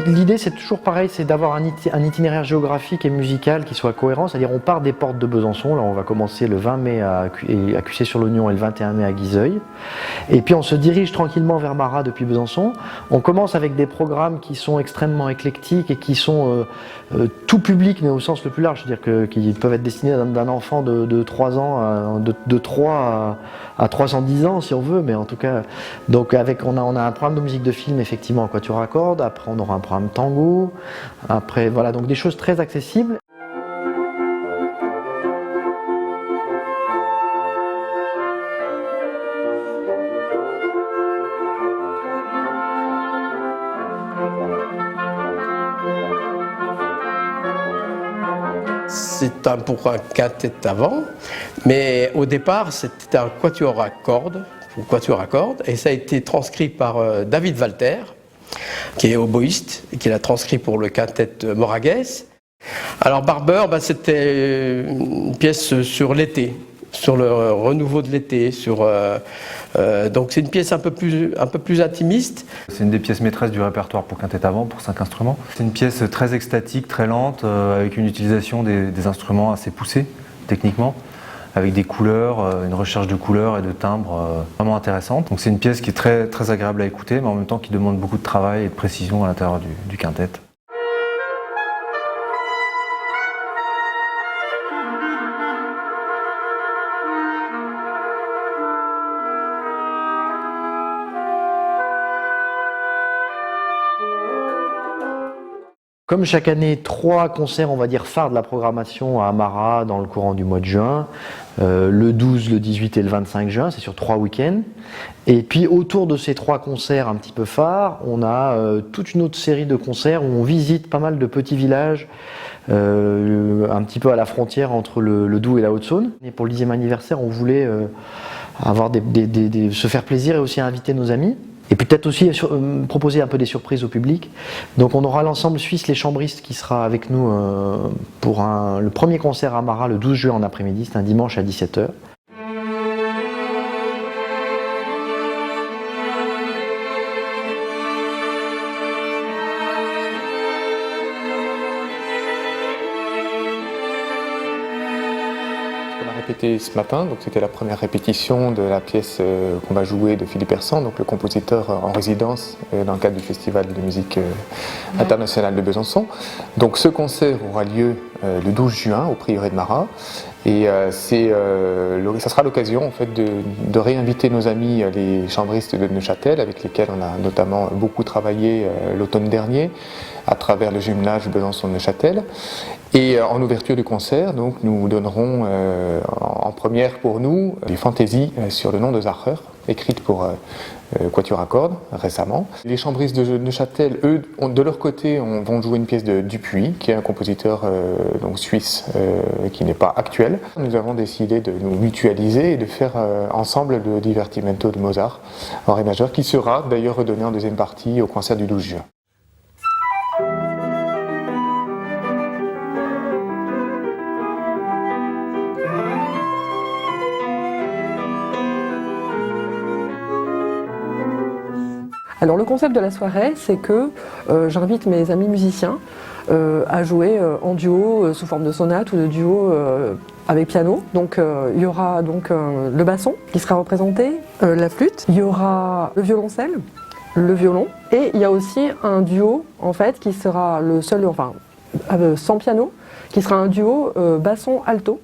l'idée c'est toujours pareil, c'est d'avoir un itinéraire géographique et musical qui soit cohérent, c'est-à-dire on part des portes de Besançon, là on va commencer le 20 mai à Cussé-sur-l'Oignon et le 21 mai à Guiseuil, et puis on se dirige tranquillement vers Marat depuis Besançon. On commence avec des programmes qui sont extrêmement éclectiques et qui sont tout public, mais au sens le plus large, c'est-à-dire qu'ils peuvent être destinés d'un enfant de 3 ans, de 3 à 310 ans si on veut, mais en tout cas, donc on a un programme de musique de film effectivement en quatuor à cordes, après on aura un programme tango, après voilà, donc des choses très accessibles. C'est pour un quintet avant, mais au départ c'était un quatuor à cordes, et ça a été transcrit par David Walter, qui est oboïste, et qui l'a transcrit pour le quintet Moragues. Alors Barber, c'était une pièce sur l'été, sur le renouveau de l'été, donc c'est une pièce un peu plus intimiste. C'est une des pièces maîtresses du répertoire pour quintet avant, pour 5 instruments. C'est une pièce très extatique, très lente, avec une utilisation des instruments assez poussés techniquement, avec des couleurs, une recherche de couleurs et de timbres vraiment intéressante. Donc c'est une pièce qui est très, très agréable à écouter, mais en même temps qui demande beaucoup de travail et de précision à l'intérieur du quintet. Comme chaque année, 3 concerts, on va dire, phares de la programmation à Marat dans le courant du mois de juin, le 12, le 18 et le 25 juin, c'est sur 3 week-ends. Et puis autour de ces 3 concerts un petit peu phares, on a toute une autre série de concerts où on visite pas mal de petits villages, un petit peu à la frontière entre le Doubs et la Haute-Saône. Et pour le 10e anniversaire, on voulait se faire plaisir et aussi inviter nos amis. Et peut-être aussi proposer un peu des surprises au public. Donc on aura l'ensemble suisse Les Chambristes qui sera avec nous pour le premier concert à Marat le 12 juin en après-midi, c'est un dimanche à 17h. On a répété ce matin, donc c'était la première répétition de la pièce qu'on va jouer de Philippe Hersant, donc le compositeur en résidence dans le cadre du Festival de musique internationale de Besançon. Donc ce concert aura lieu le 12 juin au Prieuré de Marat, et ça sera l'occasion en fait de réinviter nos amis les chambristes de Neuchâtel, avec lesquels on a notamment beaucoup travaillé l'automne dernier à travers le jumelage Besançon-Neuchâtel. Et en ouverture du concert, donc, nous donnerons en première pour nous des fantaisies sur le nom de Zacher, écrites pour quatuor à cordes récemment. Les chambristes de Neuchâtel, eux, de leur côté, vont jouer une pièce de Dupuis, qui est un compositeur donc suisse qui n'est pas actuel. Nous avons décidé de nous mutualiser et de faire ensemble le Divertimento de Mozart en ré majeur, qui sera d'ailleurs redonné en deuxième partie au concert du 12 juin. Alors le concept de la soirée, c'est que j'invite mes amis musiciens à jouer en duo sous forme de sonate ou de duo avec piano. Donc il y aura donc le basson qui sera représenté, la flûte, il y aura le violoncelle, le violon, et il y a aussi un duo en fait qui sera le seul, enfin sans piano, qui sera un duo basson-alto.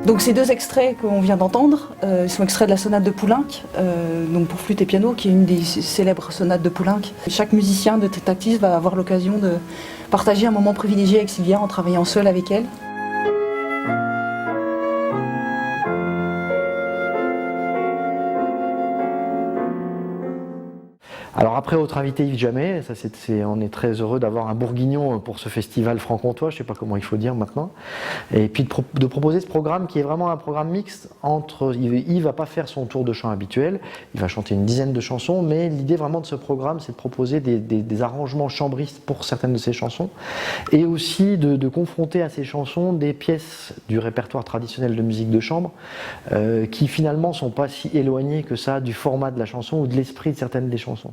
Donc ces 2 extraits qu'on vient d'entendre sont extraits de la sonate de Poulenc, donc pour flûte et piano, qui est une des célèbres sonates de Poulenc. Chaque musicien de Tentatis va avoir l'occasion de partager un moment privilégié avec Sylvia en travaillant seul avec elle. Alors après, autre invité Yves Jamais, ça on est très heureux d'avoir un bourguignon pour ce festival franc-comtois, je ne sais pas comment il faut dire maintenant, et puis de proposer ce programme qui est vraiment un programme mixte entre, Yves ne va pas faire son tour de chant habituel, il va chanter une dizaine de chansons, mais l'idée vraiment de ce programme, c'est de proposer des arrangements chambristes pour certaines de ces chansons, et aussi de confronter à ces chansons des pièces du répertoire traditionnel de musique de chambre, qui finalement ne sont pas si éloignées que ça du format de la chanson ou de l'esprit de certaines des chansons.